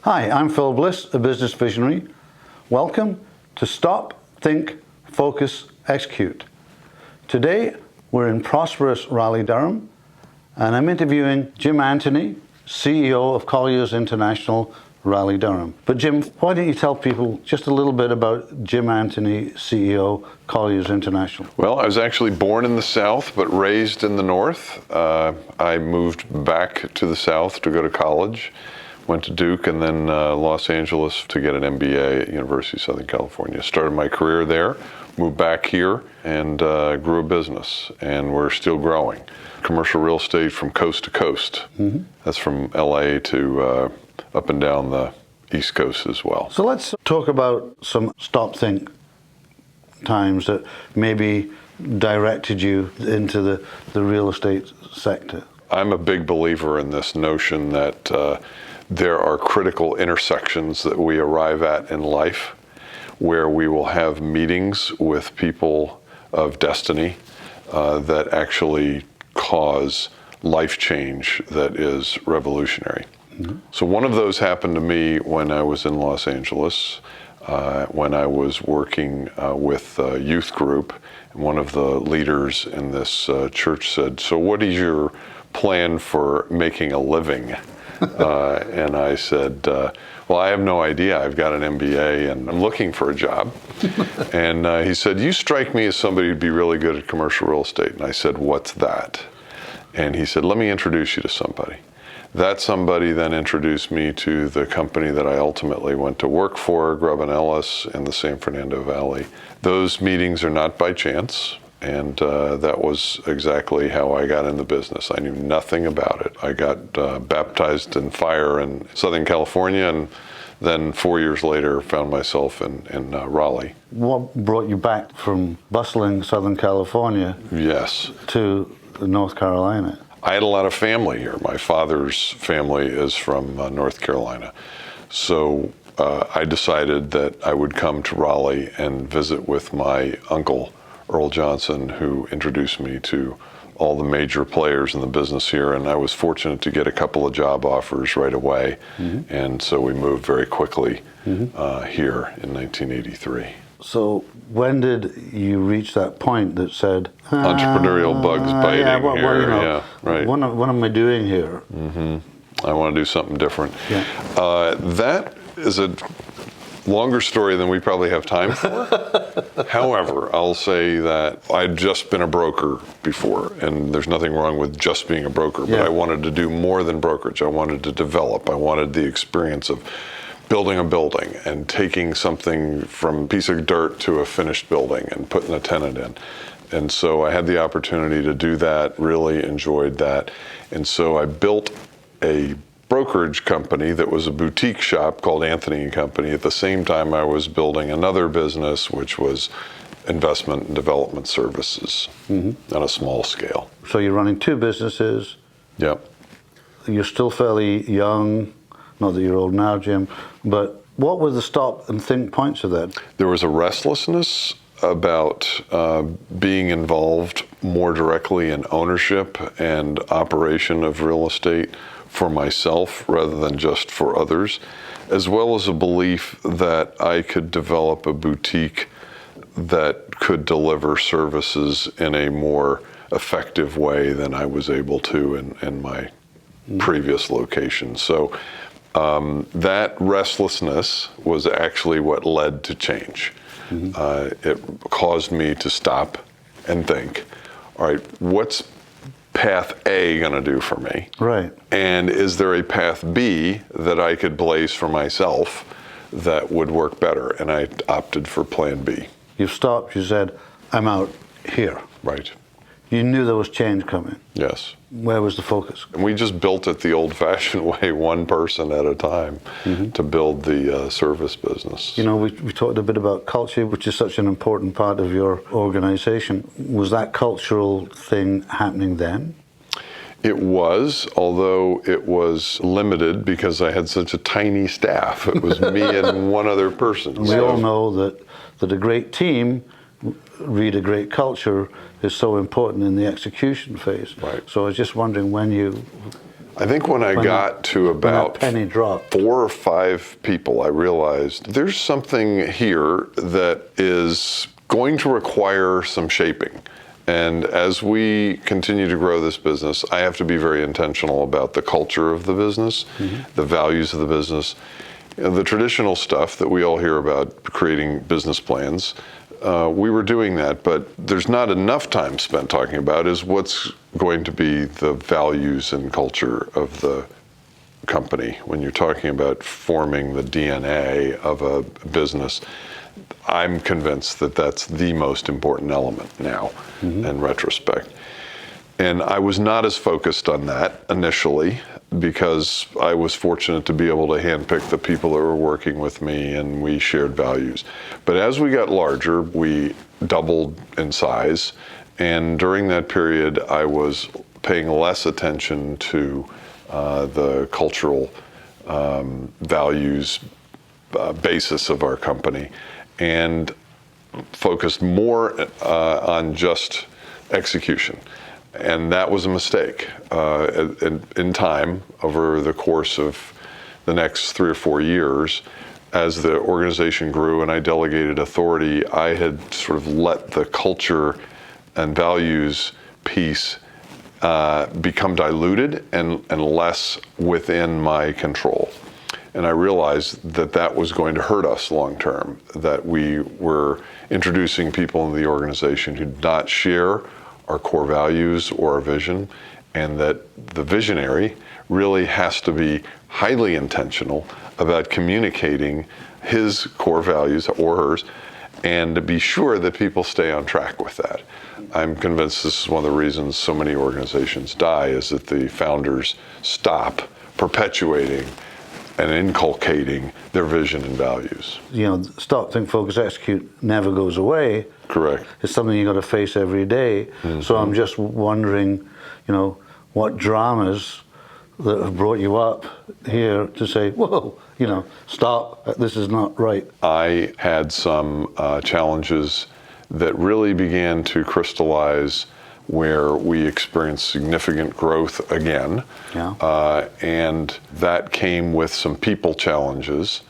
Hi, I'm Phil Bliss, a business visionary. Welcome to Stop, Think, Focus, Execute. Today, we're in prosperous Raleigh-Durham, and I'm interviewing Jim Anthony, CEO of Colliers International, Raleigh-Durham. But Jim, why don't you tell people just a little bit about Jim Anthony, CEO, Colliers International? Well, I was actually born in the South, but raised in the North. I moved back to the South to go to college, went to Duke and then Los Angeles to get an MBA at University of Southern California. Started my career there, moved back here, and grew a business, and we're still growing. Commercial real estate from coast to coast. Mm-hmm. That's from LA to up and down the East Coast as well. So let's talk about some stop, think times that maybe directed you into the real estate sector. I'm a big believer in this notion that there are critical intersections that we arrive at in life where we will have meetings with people of destiny that actually cause life change that is revolutionary. Mm-hmm. So one of those happened to me when I was in Los Angeles, when I was working with a youth group. And one of the leaders in this church said, "So what is your plan for making a living?" And I said, well, I have no idea. I've got an MBA and I'm looking for a job. And he said, "You strike me as somebody who'd be really good at commercial real estate." And I said, "What's that?" And he said, "Let me introduce you to somebody." That somebody then introduced me to the company that I ultimately went to work for, Grubb & Ellis in the San Fernando Valley. Those meetings are not by chance. And that was exactly how I got in the business. I knew nothing about it. I got baptized in fire in Southern California, and then 4 years later found myself in Raleigh. What brought you back from bustling Southern California to North Carolina? I had a lot of family here. My father's family is from North Carolina. So I decided that I would come to Raleigh and visit with my uncle, Earl Johnson, who introduced me to all the major players in the business here, and I was fortunate to get a couple of job offers right away, mm-hmm. and so we moved very quickly here in 1983. So when did you reach that point that said, entrepreneurial bugs biting here? Right. What am I doing here? Mm-hmm. I want to do something different. Yeah. That is a longer story than we probably have time for. However, I'll say that I'd just been a broker before, and there's nothing wrong with just being a broker, but I wanted to do more than brokerage. I wanted to develop. I wanted the experience of building a building and taking something from a piece of dirt to a finished building and putting a tenant in. And so I had the opportunity to do that, really enjoyed that. And so I built a brokerage company that was a boutique shop called Anthony & Company. At the same time, I was building another business, which was investment and development services on a small scale. So you're running two businesses. Yep. You're still fairly young, not that you're old now, Jim, but what were the stop and think points of that? There was a restlessness about being involved more directly in ownership and operation of real estate for myself rather than just for others, as well as a belief that I could develop a boutique that could deliver services in a more effective way than I was able to in my previous location. So that restlessness was actually what led to change. It caused me to stop and think, all right, what's path A going to do for me? Right. And is there a path B that I could blaze for myself that would work better? And I opted for plan B. You stopped, you said, I'm out here. Right. You knew there was change coming. Yes. Where was the focus? And we just built it the old-fashioned way, one person at a time, to build the service business. You know, we talked a bit about culture, which is such an important part of your organization. Was that cultural thing happening then? It was, although it was limited because I had such a tiny staff. It was me and one other person. And we all know that a great team, read a great culture, is so important in the execution phase. Right. So I was just wondering when you I think when I got to about penny dropped. 4 or 5 people, I realized there's something here that is going to require some shaping. And as we continue to grow this business, I have to be very intentional about the culture of the business, the values of the business. The traditional stuff that we all hear about, creating business plans, we were doing that, but there's not enough time spent talking about is what's going to be the values and culture of the company. When you're talking about forming the DNA of a business, I'm convinced that that's the most important element now in retrospect. And I was not as focused on that initially because I was fortunate to be able to handpick the people that were working with me and we shared values. But as we got larger, we doubled in size. And during that period, I was paying less attention to the cultural values basis of our company and focused more on just execution. And that was a mistake. In time, over the course of the next 3 or 4 years, as the organization grew and I delegated authority, I had sort of let the culture and values piece become diluted and less within my control. And I realized that that was going to hurt us long term, that we were introducing people in the organization who did not share our core values or our vision, and that the visionary really has to be highly intentional about communicating his core values or hers, and to be sure that people stay on track with that. I'm convinced this is one of the reasons so many organizations die, is that the founders stop perpetuating and inculcating their vision and values. You know, stop, think, focus, execute never goes away. Correct. It's something you got to face every day. So I'm just wondering, you know, what dramas that have brought you up here to say, whoa, you know, stop, this is not right. I had some challenges that really began to crystallize where we experienced significant growth again. Yeah. And that came with some people challenges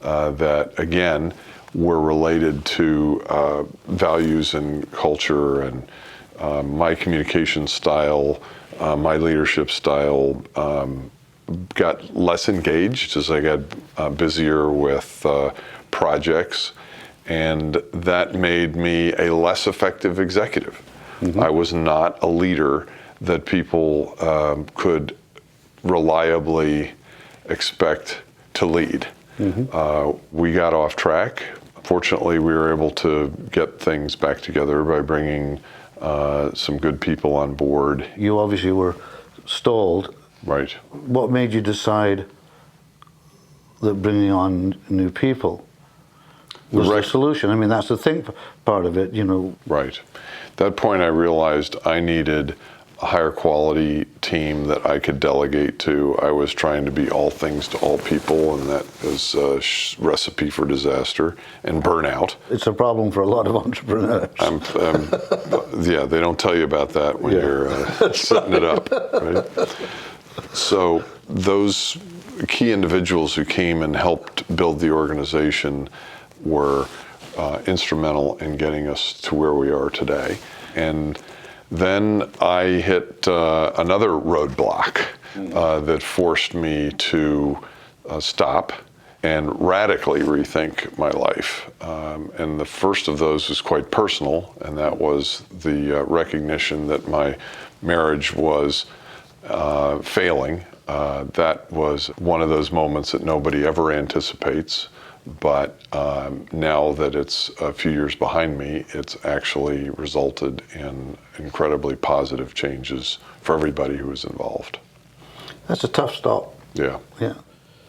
that, again, were related to values and culture and my communication style, my leadership style. Got less engaged as I got busier with projects, and that made me a less effective executive. I was not a leader that people could reliably expect to lead. We got off track. Fortunately, we were able to get things back together by bringing some good people on board. You obviously were stalled. Right. What made you decide that bringing on new people was the solution? I mean, that's the thing, part of it, you know. Right. At that point, I realized I needed a higher quality team that I could delegate to. I was trying to be all things to all people, and that is a recipe for disaster and burnout. It's a problem for a lot of entrepreneurs. Yeah, they don't tell you about that when you're setting it up, right? So those key individuals who came and helped build the organization were instrumental in getting us to where we are today. And then I hit another roadblock that forced me to stop and radically rethink my life. And the first of those was quite personal, and that was the recognition that my marriage was failing. That was one of those moments that nobody ever anticipates. But now that it's a few years behind me, it's actually resulted in incredibly positive changes for everybody who was involved. That's a tough stop. Yeah. Yeah.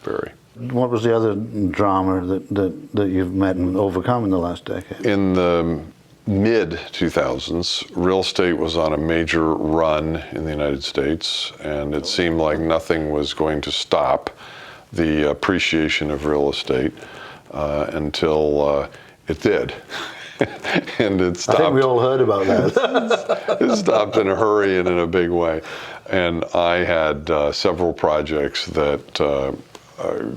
Very. What was the other drama that you've met and overcome in the last decade? In the mid-2000s, real estate was on a major run in the United States, and it seemed like nothing was going to stop the appreciation of real estate until it did. And it stopped. I think we all heard about that. It stopped in a hurry and in a big way. And I had several projects that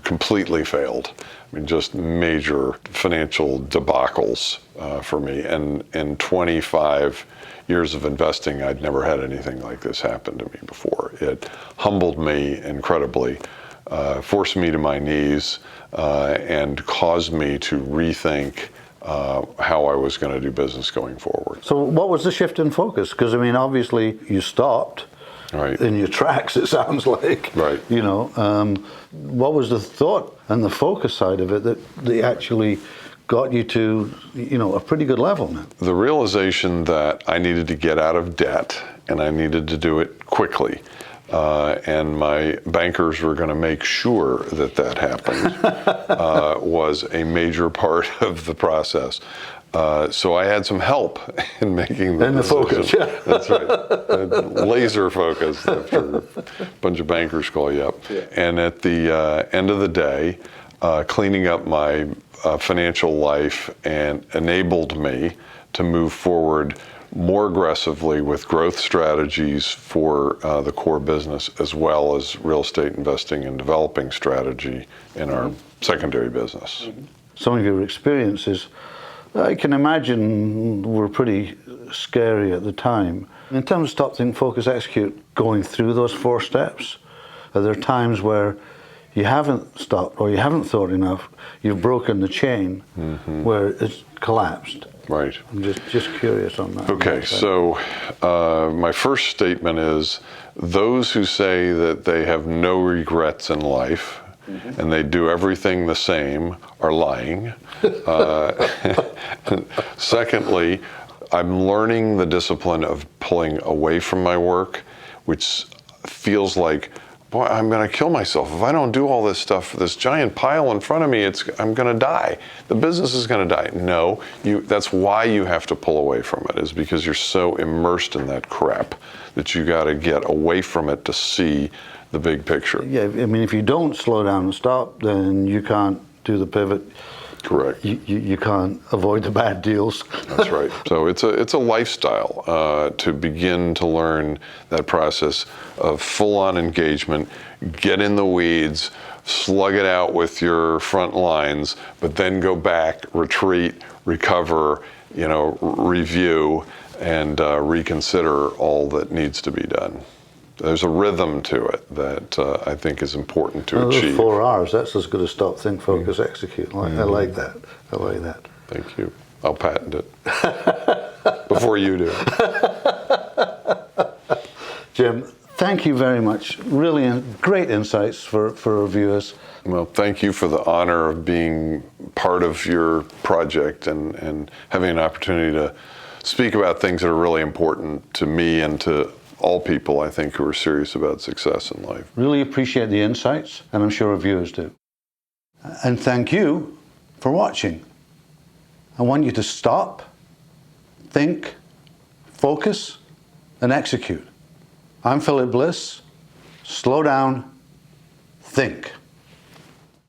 completely failed. I mean, just major financial debacles for me. And in 25 years of investing, I'd never had anything like this happen to me before. It humbled me incredibly, forced me to my knees, and caused me to rethink how I was going to do business going forward. So what was the shift in focus? Because, I mean, obviously you stopped Right. in your tracks, it sounds like. Right. You know, what was the thought and the focus side of it that actually got you to, you know, a pretty good level now? The realization that I needed to get out of debt and I needed to do it quickly. And my bankers were going to make sure that that happened was a major part of the process. So I had some help in making the And the focus, decision. yeah. That's right. Laser focus after a bunch of bankers call you up. Yeah. And at the end of the day, cleaning up my financial life and enabled me to move forward more aggressively with growth strategies for the core business, as well as real estate investing and developing strategy in our secondary business. Some of your experiences, I can imagine, were pretty scary at the time. In terms of stop, think, focus, execute, going through those 4 steps, are there times where you haven't stopped or you haven't thought enough, you've broken the chain where it's collapsed? Right. I'm just curious on that. Okay, so my first statement is those who say that they have no regrets in life and they do everything the same are lying. Secondly, I'm learning the discipline of pulling away from my work, which feels like, boy, I'm going to kill myself. If I don't do all this stuff, this giant pile in front of me, I'm going to die. The business is going to die. No, that's why you have to pull away from it, is because you're so immersed in that crap that you got to get away from it to see the big picture. Yeah, I mean, if you don't slow down and stop, then you can't do the pivot. Correct. You can't avoid the bad deals. That's right. So it's a lifestyle to begin to learn that process of full-on engagement, get in the weeds, slug it out with your front lines, but then go back, retreat, recover, review, and reconsider all that needs to be done. There's a rhythm to it that I think is important to achieve. Those 4 R's, that's as good as stop, think, focus, execute. I like that. I like that. Thank you. I'll patent it before you do. Jim, thank you very much. Really great insights for our viewers. Well, thank you for the honor of being part of your project and having an opportunity to speak about things that are really important to me and to all people, I think, who are serious about success in life. Really appreciate the insights, and I'm sure our viewers do. And thank you for watching. I want you to stop, think, focus, and execute. I'm Philip Bliss. Slow down, think.